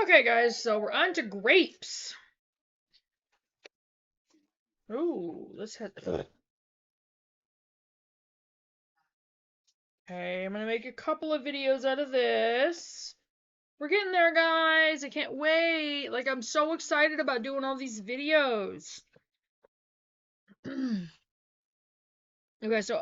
Okay, guys, so we're on to grapes. Ooh, let's head. Okay, I'm gonna make a couple of videos out of this. We're getting there, guys. I can't wait. Like, I'm so excited about doing all these videos. Okay, so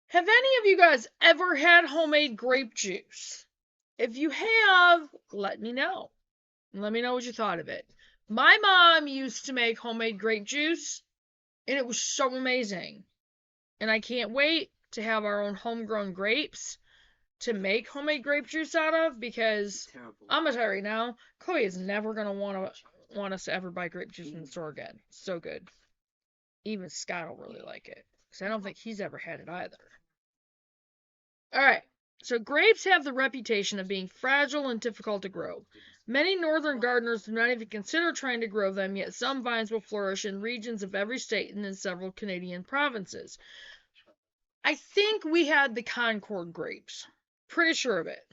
have any of you guys ever had homemade grape juice? If you have, let me know. Let me know what you thought of it. My mom used to make homemade grape juice, and it was so amazing. And I can't wait to have our own homegrown grapes to make homemade grape juice out of, because I'm gonna tell you right now, Chloe is never gonna want us to ever buy grape juice in the store again. It's so good. Even Scott will really like it, because I don't think he's ever had it either. Alright, so grapes have the reputation of being fragile and difficult to grow. Many northern gardeners do not even consider trying to grow them, yet some vines will flourish in regions of every state and in several Canadian provinces. I think we had the Concord grapes. Pretty sure of it.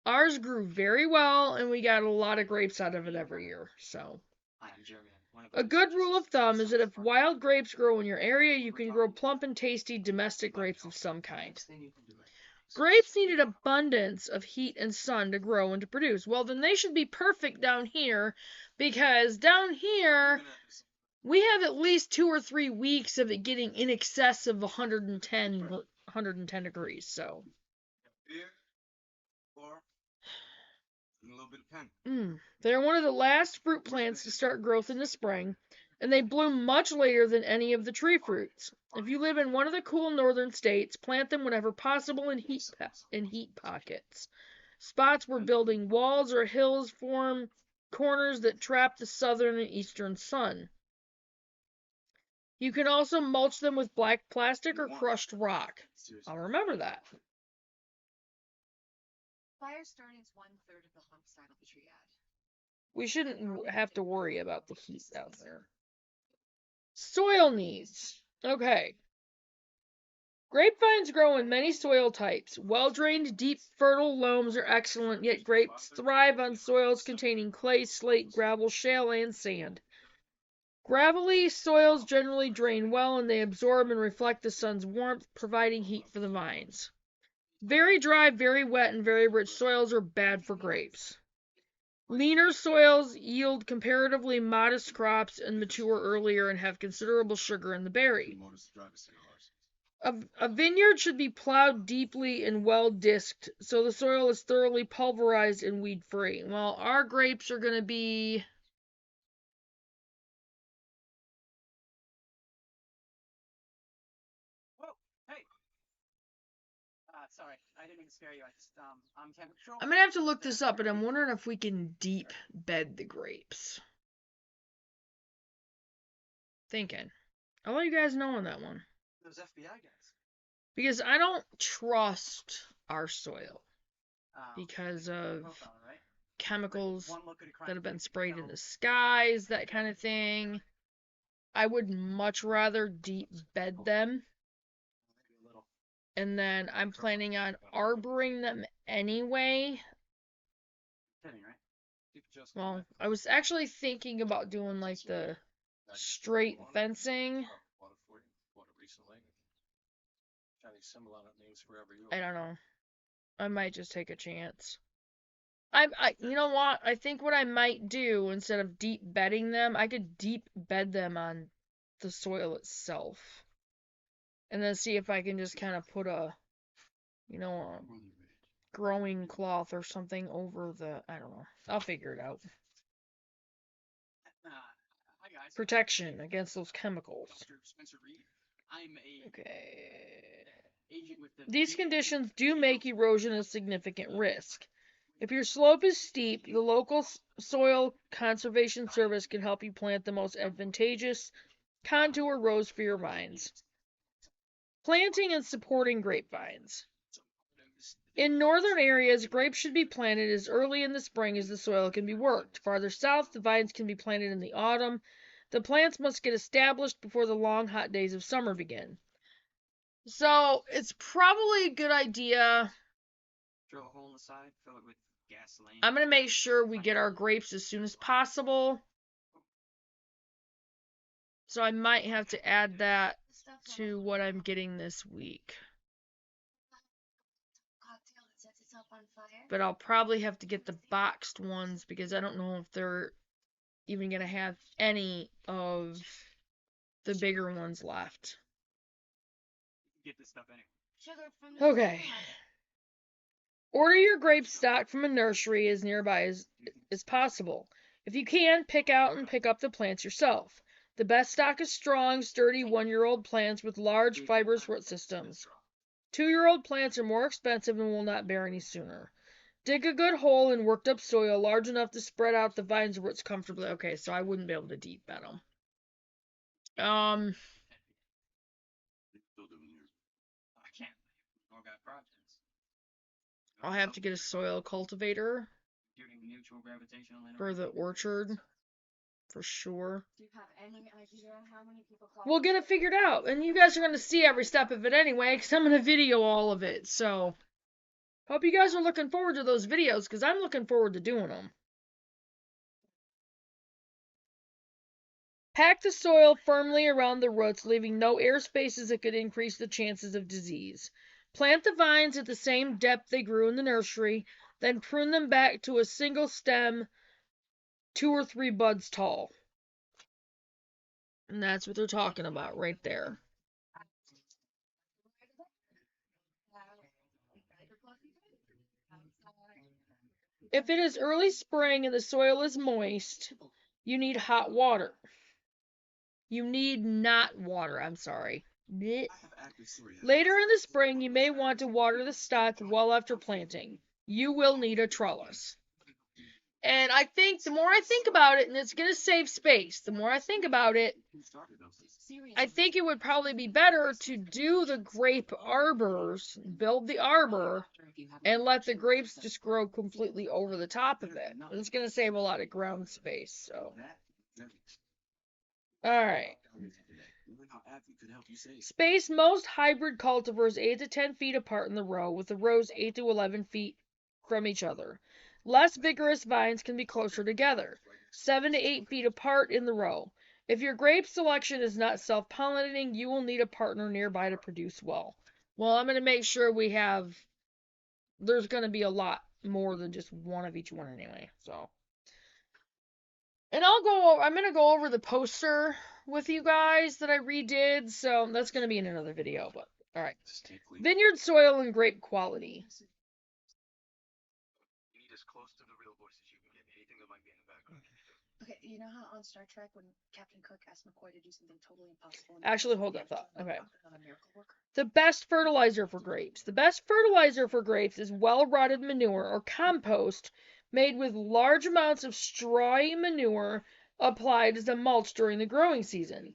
Ours grew very well, and we got a lot of grapes out of it every year. So, a good rule of thumb is that if wild grapes grow in your area, you can grow plump and tasty domestic grapes of some kind. Grapes need an abundance of heat and sun to grow and to produce. Well, then they should be perfect down here, because down here we have at least 2 or 3 weeks of it getting in excess of 110 degrees. So they're one of the last fruit plants to start growth in the spring, and they bloom much later than any of the tree fruits. If you live in one of the cool northern states, plant them whenever possible in heat pockets. Spots where building walls or hills form corners that trap the southern and eastern sun. You can also mulch them with black plastic or crushed rock. I'll remember that. Fire starting is 1/3 of the hump side of the triad. We shouldn't have to worry about the heat down there. Soil needs. Okay. Grapevines grow in many soil types. Well-drained, deep, fertile loams are excellent, yet grapes thrive on soils containing clay, slate, gravel, shale, and sand. Gravelly soils generally drain well, and they absorb and reflect the sun's warmth, providing heat for the vines. Very dry, very wet, and very rich soils are bad for grapes. Leaner soils yield comparatively modest crops and mature earlier and have considerable sugar in the berry. A vineyard should be plowed deeply and well disked so the soil is thoroughly pulverized and weed free. Well, our grapes are going to be... Whoa, hey. Sorry, I didn't mean to scare you. I'm going to have to look this up, but I'm wondering if we can deep bed the grapes. Thinking. I'll let you guys know on that one. Those FBI guys. Because I don't trust our soil because of chemicals that have been sprayed in the skies, that kind of thing. I would much rather deep bed them. And then I'm planning on arboring them anyway. Well, I was actually thinking about doing like the straight fencing. I don't know. I might just take a chance. You know what? I think what I might do, instead of deep bedding them, I could deep bed them on the soil itself. And then see if I can just kind of put a growing cloth or something over the, I don't know. I'll figure it out. Protection against those chemicals. Okay. These conditions do make erosion a significant risk. If your slope is steep, the local soil conservation service can help you plant the most advantageous contour rows for your vines. Planting and supporting grapevines. In northern areas, grapes should be planted as early in the spring as the soil can be worked. Farther south, the vines can be planted in the autumn. The plants must get established before the long, hot days of summer begin. So, it's probably a good idea Drill a hole in the side, fill it with gasoline. I'm going to make sure we get our grapes as soon as possible. So I might have to add that to what I'm getting this week. But I'll probably have to get the boxed ones because I don't know if they're even going to have any of the bigger ones left. Get this stuff anyway. Okay. Order your grape stock from a nursery as nearby as possible. If you can, pick out and pick up the plants yourself. The best stock is strong, sturdy 1-year-old plants with large fibrous root systems. 2-year-old plants are more expensive and will not bear any sooner. Dig a good hole in worked up soil large enough to spread out the vines roots comfortably. Okay, so I wouldn't be able to deep bed them. I can't. All got projects. I'll have to get a soil cultivator Computing mutual gravitational for the orchard, for sure. Do you have any idea how many people We'll get it figured out, and you guys are going to see every step of it anyway, because I'm going to video all of it, so hope you guys are looking forward to those videos, because I'm looking forward to doing them. Pack the soil firmly around the roots, leaving no air spaces that could increase the chances of disease. Plant the vines at the same depth they grew in the nursery, then prune them back to a single stem, 2 or 3 buds tall. And that's what they're talking about right there. If it is early spring and the soil is moist, you need hot water. You need not water, I'm sorry. Blech. Later in the spring, you may want to water the stock well after planting. You will need a trellis. And I think the more I think about it, and it's going to save space, the more I think about it, I think it would probably be better to do the grape arbors, build the arbor, and let the grapes just grow completely over the top of it. It's going to save a lot of ground space, so. Alright. Space most hybrid cultivars 8 to 10 feet apart in the row, with the rows 8 to 11 feet from each other. Less vigorous vines can be closer together, 7 to 8 feet apart in the row. If your grape selection is not self-pollinating, you will need a partner nearby to produce well. Well, I'm going to make sure we have, there's going to be a lot more than just one of each one anyway, so. And I'm going to go over the poster with you guys that I redid, so that's going to be in another video, but alright. Vineyard soil and grape quality. You need as close to the real voice as you can get. Anything that might be in the background. Okay, you know how on Star Trek when Captain Cook asked McCoy to do something totally impossible? Actually, hold that thought. Okay. The best fertilizer for grapes. The best fertilizer for grapes is well-rotted manure or compost made with large amounts of strawy manure applied as a mulch during the growing season.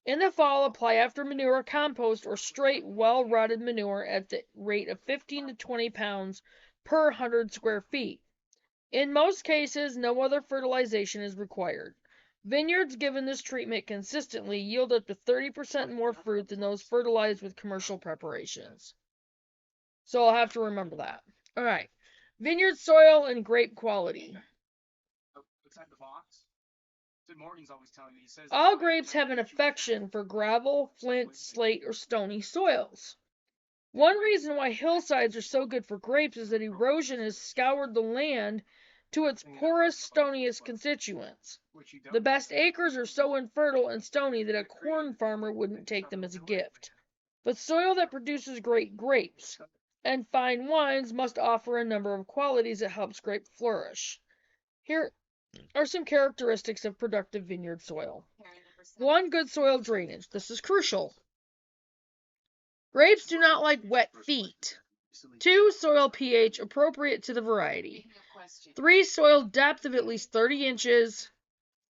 In the fall, apply after manure compost or straight well-rotted manure at the rate of 15 to 20 pounds per 100 square feet. In most cases, no other fertilization is required. Vineyards given this treatment consistently yield up to 30% more fruit than those fertilized with commercial preparations. So I'll have to remember that. Alright. Vineyard soil and grape quality. Outside the box? So Morgan's always telling me, he says All grapes have an affection for gravel, flint, slate, or stony soils. One reason why hillsides are so good for grapes is that erosion has scoured the land to its porous, stoniest constituents. The best acres are so infertile and stony that a corn farmer wouldn't take them as a gift. But soil that produces great grapes and fine wines must offer a number of qualities that helps grape flourish. Here are some characteristics of productive vineyard soil. 1. Good soil drainage. This is crucial. Grapes do not like wet feet. 2. Soil pH appropriate to the variety. 3. Soil depth of at least 30 inches.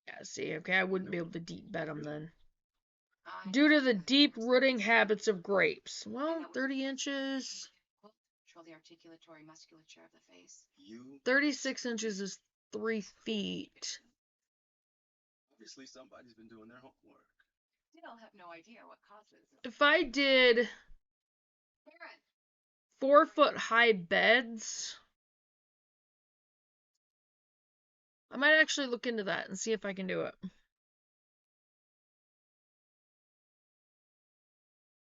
Yeah, see, okay, I wouldn't be able to deep bed them then. Due to the deep rooting habits of grapes. Well, 30 inches. 36 inches is 3 feet. Obviously, somebody's been doing their homework. Still have no idea what causes. If I did 4-foot high beds. I might actually look into that and see if I can do it.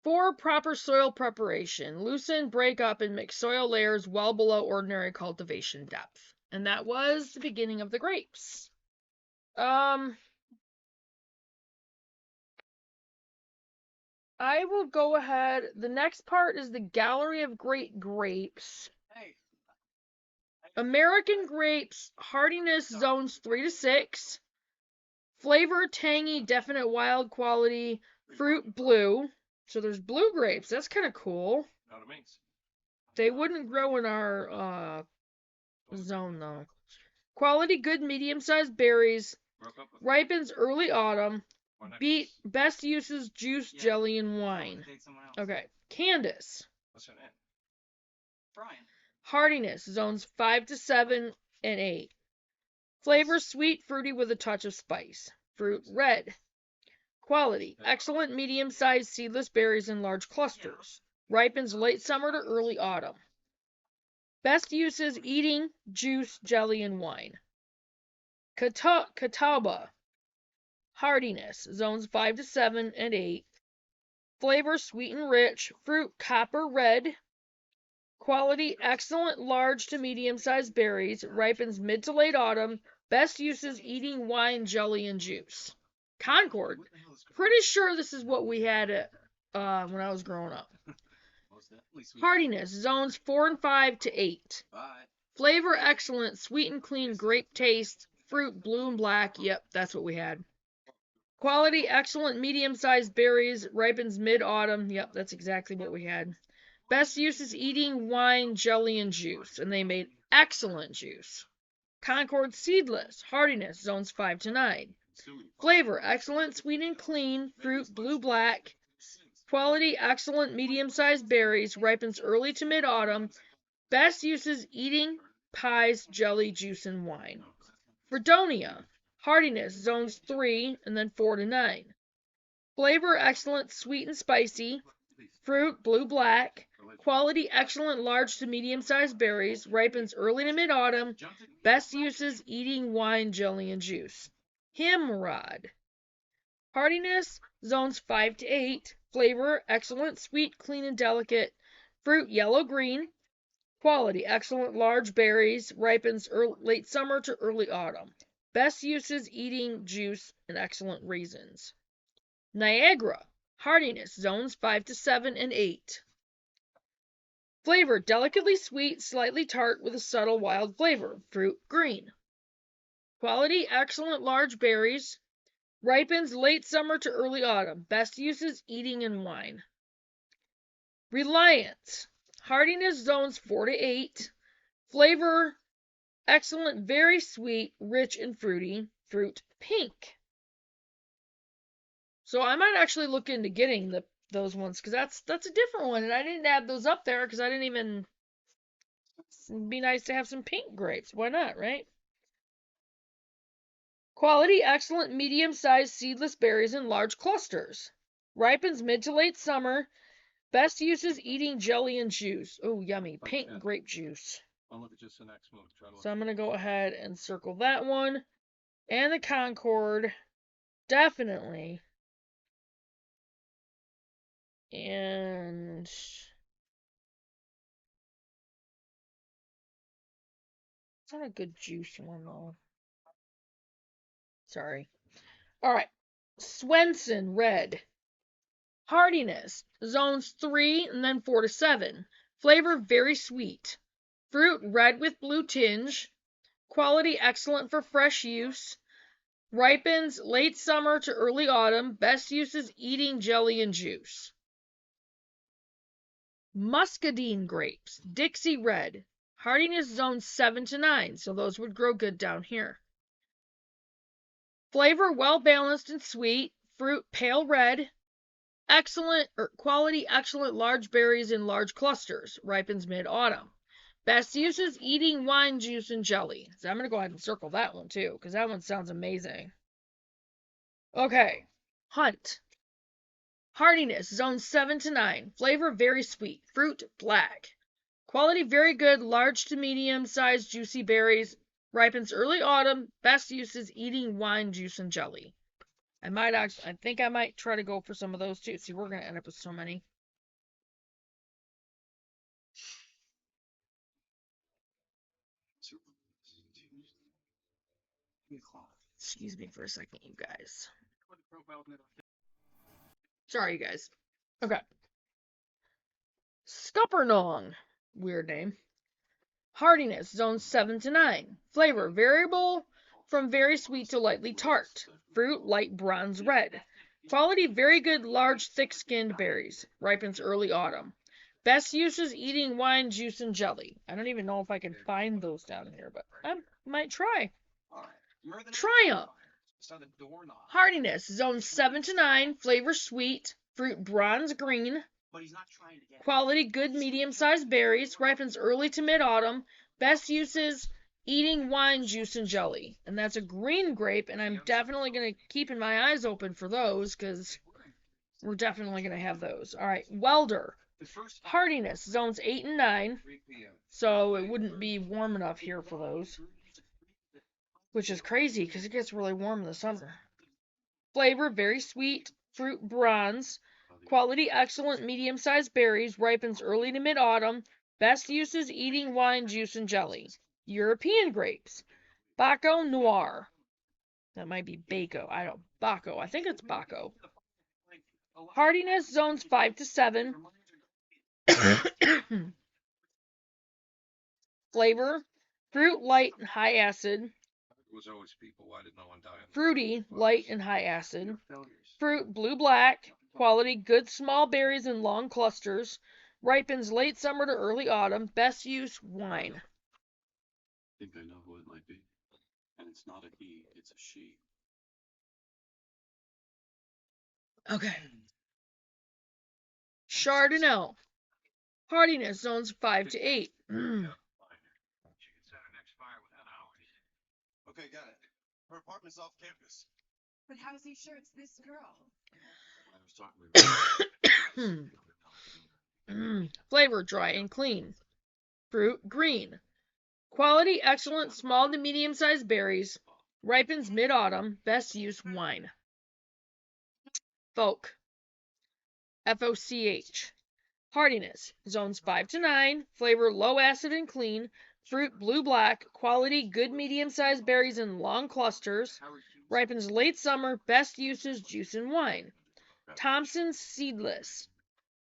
For proper soil preparation, loosen, break up, and mix soil layers well below ordinary cultivation depth. And that was the beginning of the grapes. I will go ahead. The next part is the Gallery of Great Grapes. Hey. American grapes, hardiness zones 3 to 6. Flavor, tangy, definite wild quality. Fruit, blue. So there's blue grapes. That's kind of cool. Know what it means? They wouldn't grow in our zone, though. Quality, good, medium-sized berries. Ripens early autumn. Best uses juice, jelly, and wine. Okay. Candace. What's her name? Brian. Hardiness, zones 5 to 7 and 8. Flavor, sweet, fruity with a touch of spice. Fruit, red. Quality, excellent medium-sized seedless berries in large clusters. Ripens late summer to early autumn. Best uses, eating, juice, jelly, and wine. Catawba. Hardiness, zones 5 to 7 and 8. Flavor, sweet and rich. Fruit, copper red. Quality, excellent large to medium-sized berries. Ripens mid to late autumn. Best uses, eating, wine, jelly, and juice. Concord. Pretty sure this is what we had when I was growing up. Hardiness, zones 4 and 5 to 8. Flavor, excellent, sweet and clean grape taste. Fruit, blue and black. Yep, that's what we had. Quality, excellent, medium-sized berries. Ripens mid-autumn. Yep, that's exactly what we had. Best uses, eating, wine, jelly, and juice. And they made excellent juice. Concord seedless. Hardiness, zones 5 to 9. Flavor, excellent, sweet and clean. Fruit, blue-black. Quality, excellent, medium-sized berries. Ripens early to mid-autumn. Best uses, eating, pies, jelly, juice, and wine. Fredonia. Hardiness, zones 3 and then 4 to 9. Flavor, excellent, sweet and spicy. Fruit, blue-black. Quality, excellent, large to medium-sized berries. Ripens early to mid-autumn. Best uses, eating, wine, jelly, and juice. Himrod. Hardiness, zones 5 to 8. Flavor, excellent, sweet, clean, and delicate. Fruit, yellow-green. Quality, excellent, large berries. Ripens late summer to early autumn. Best uses, eating, juice, and excellent raisins. Niagara. Hardiness, zones 5 to 7 and 8. Flavor, delicately sweet, slightly tart with a subtle wild flavor. Fruit, green. Quality, excellent, large berries. Ripens late summer to early autumn. Best uses, eating and wine. Reliance. Hardiness, zones 4 to 8. Flavor, excellent, very sweet, rich, and fruity. Fruit, pink. So I might actually look into getting those ones, because that's a different one, and I didn't add those up there because I didn't even. It'd be nice to have some pink grapes. Why not, right? Quality, excellent, medium-sized seedless berries in large clusters. Ripens mid to late summer. Best uses, eating, jelly, and juice. Oh, yummy. Pink grape juice. I'll look at just the next move. So I'm going to go ahead and circle that one. And the Concord. Definitely. And it's not a good juice one, though. Sorry. All right. Swenson red. Hardiness, zones 3 and then 4 to 7. Flavor, very sweet. Fruit, red with blue tinge. Quality, excellent for fresh use. Ripens late summer to early autumn. Best uses, eating, jelly, and juice. Muscadine grapes, Dixie red. Hardiness, zones 7 to 9, so those would grow good down here. Flavor, well balanced and sweet. Fruit, pale red. Quality, excellent, large berries in large clusters. Ripens mid-autumn. Best uses, eating, wine, juice, and jelly. So I'm going to go ahead and circle that one too, because that one sounds amazing. Okay. Hunt. Hardiness, zones 7 to 9. Flavor, very sweet. Fruit, black. Quality very good, large to medium sized juicy berries. Ripens early autumn. Best use is eating wine, juice, and jelly. I think I might try to go for some of those too. See, we're gonna end up with so many. Excuse me for a second, you guys. Sorry, you guys. Okay. Scuppernong. Weird name. Hardiness, zones 7 to 9. Flavor, variable from very sweet to lightly tart. Fruit, light bronze red. Quality, very good, large, thick-skinned berries. Ripens early autumn. Best uses, eating wine, juice, and jelly. I don't even know if I can find those down here, but I might try. Triumph. Hardiness, zones 7 to 9. Flavor, sweet. Fruit, bronze green. Quality, good, medium-sized berries. Ripens early to mid-autumn. Best uses, eating wine, juice, and jelly. And that's a green grape, and I'm definitely going to keep my eyes open for those, because we're definitely going to have those. All right, Welder. Hardiness, zones 8 and 9. So it wouldn't be warm enough here for those. Which is crazy, because it gets really warm in the summer. Flavor, very sweet. Fruit, bronze. Quality, excellent, medium-sized berries. Ripens early to mid-autumn. Best uses, eating wine, juice, and jelly. European grapes. Baco Noir. That might be Baco. Baco. I think it's Baco. Hardiness, zones 5 to 7. Flavor, fruit, light, and high acid. Fruity, light, and high acid. Fruit, blue-black. Quality, good small berries in long clusters. Ripens late summer to early autumn. Best use, wine. I think I know who it might be. And it's not a he, it's a she. Okay. Chardonnay. Hardiness, zones 5 to 8. Okay, got it. Her apartment's off campus. But how's he sure it's this girl? Flavor, dry and clean. Fruit, green. Quality, excellent, small to medium-sized berries. Ripens mid-autumn. Best use, wine. Foch. F-O-C-H. Hardiness, zones 5 to 9. Flavor, low acid and clean. Fruit, blue-black. Quality, good medium-sized berries in long clusters. Ripens late summer. Best uses, juice and wine. Thompson Seedless.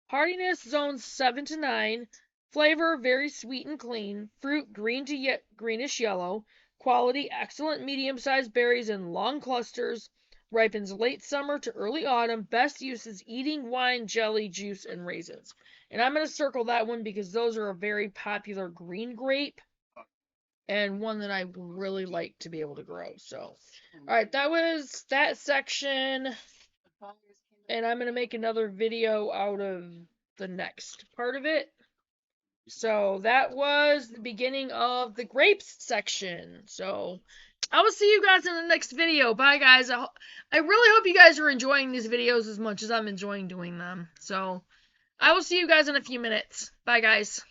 Hardiness, zones 7 to 9. Flavor, very sweet and clean. Fruit, green to greenish yellow. Quality, excellent medium-sized berries in long clusters. Ripens late summer to early autumn. Best uses, eating wine, jelly, juice, and raisins. And I'm going to circle that one because those are a very popular green grape. And one that I really like to be able to grow. So, alright, that was that section. And I'm going to make another video out of the next part of it. So that was the beginning of the grapes section. So I will see you guys in the next video. Bye, guys. I really hope you guys are enjoying these videos as much as I'm enjoying doing them. So I will see you guys in a few minutes. Bye, guys.